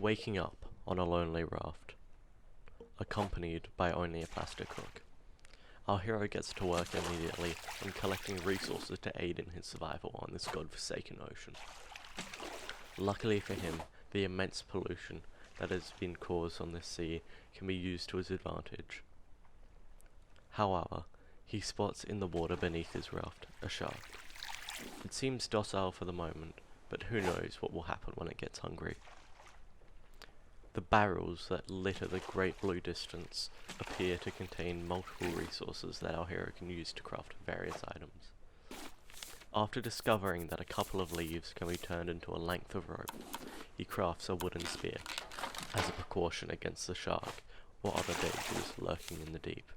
Waking up on a lonely raft, accompanied by only a plastic hook. Our hero gets to work immediately on collecting resources to aid in his survival on this godforsaken ocean. Luckily for him, the immense pollution that has been caused on this sea can be used to his advantage. However, he spots in the water beneath his raft a shark. It seems docile for the moment, but who knows what will happen when it gets hungry. The barrels that litter the great blue distance appear to contain multiple resources that our hero can use to craft various items. After discovering that a couple of leaves can be turned into a length of rope, he crafts a wooden spear as a precaution against the shark or other dangers lurking in the deep.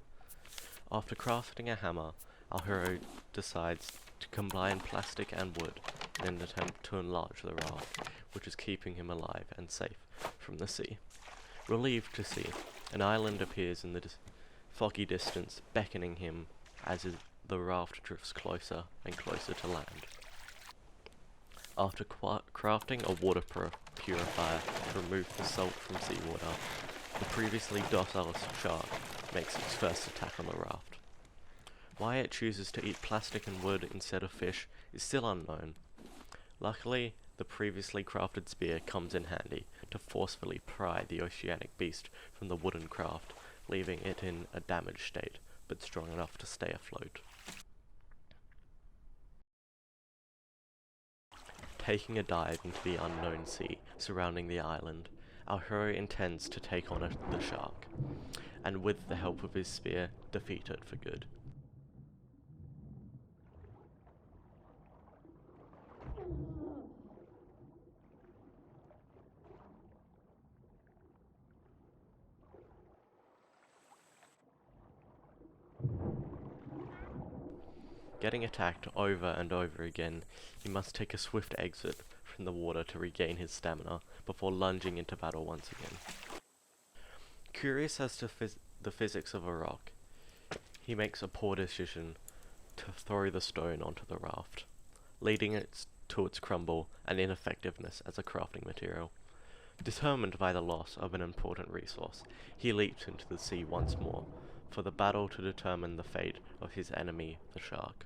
After crafting a hammer, our hero decides to combine plastic and wood in an attempt to enlarge the raft, which is keeping him alive and safe from the sea. Relieved to see, an island appears in the foggy distance, beckoning him as the raft drifts closer and closer to land. After crafting a water purifier to remove the salt from seawater, the previously docile shark makes its first attack on the raft. Why it chooses to eat plastic and wood instead of fish is still unknown. Luckily, the previously crafted spear comes in handy to forcefully pry the oceanic beast from the wooden craft, leaving it in a damaged state, but strong enough to stay afloat. Taking a dive into the unknown sea surrounding the island, our hero intends to take on the shark, and with the help of his spear, defeat it for good. Getting attacked over and over again, he must take a swift exit from the water to regain his stamina before lunging into battle once again. Curious as to the physics of a rock, he makes a poor decision to throw the stone onto the raft, leading it to its crumble and ineffectiveness as a crafting material. Determined by the loss of an important resource, he leaps into the sea once more, for the battle to determine the fate of his enemy, the shark.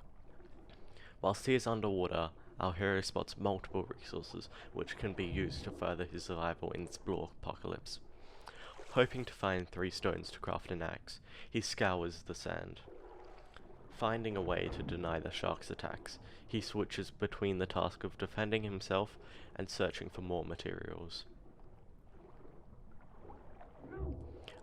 Whilst he is underwater, our hero spots multiple resources which can be used to further his survival in this blue apocalypse. Hoping to find 3 stones to craft an axe, he scours the sand. Finding a way to deny the shark's attacks, he switches between the task of defending himself and searching for more materials.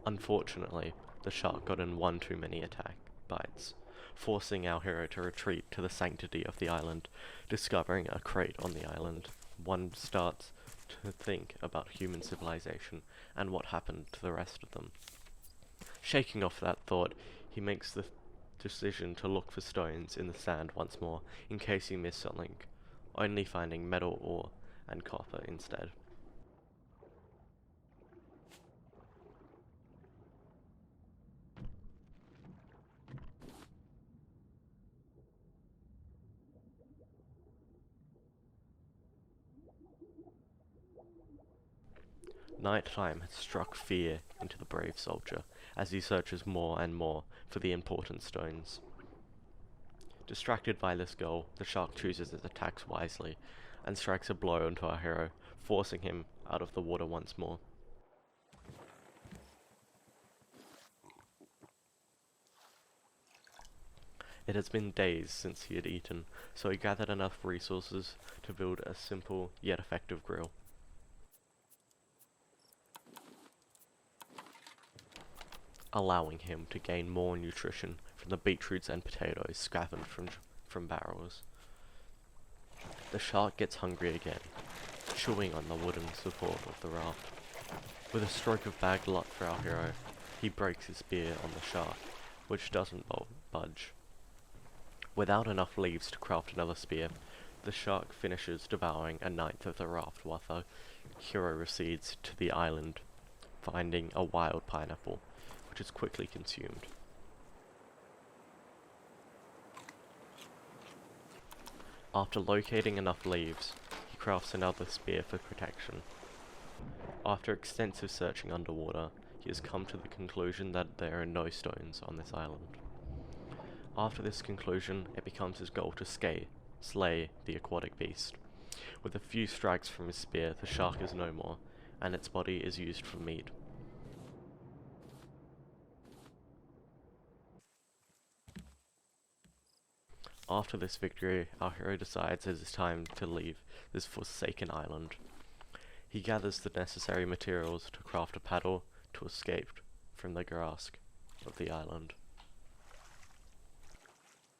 Unfortunately, the shark got in one too many attack bites, forcing our hero to retreat to the sanctity of the island. Discovering a crate on the island, one starts to think about human civilization and what happened to the rest of them. Shaking off that thought, he makes the decision to look for stones in the sand once more in case he missed something, only finding metal ore and copper instead. Nighttime has struck fear into the brave soldier as he searches more and more for the important stones. Distracted by this goal, the shark chooses its attacks wisely and strikes a blow onto our hero, forcing him out of the water once more. It has been days since he had eaten, so he gathered enough resources to build a simple yet effective grill. Allowing him to gain more nutrition from the beetroots and potatoes scavenged from barrels. The shark gets hungry again, chewing on the wooden support of the raft. With a stroke of bad luck for our hero, he breaks his spear on the shark, which doesn't budge. Without enough leaves to craft another spear, the shark finishes devouring a ninth of the raft while the hero recedes to the island, finding a wild pineapple, which is quickly consumed. After locating enough leaves, he crafts another spear for protection. After extensive searching underwater, he has come to the conclusion that there are no stones on this island. After this conclusion, it becomes his goal to slay the aquatic beast. With a few strikes from his spear, the shark is no more, and its body is used for meat. After this victory, our hero decides it is time to leave this forsaken island. He gathers the necessary materials to craft a paddle to escape from the grasp of the island.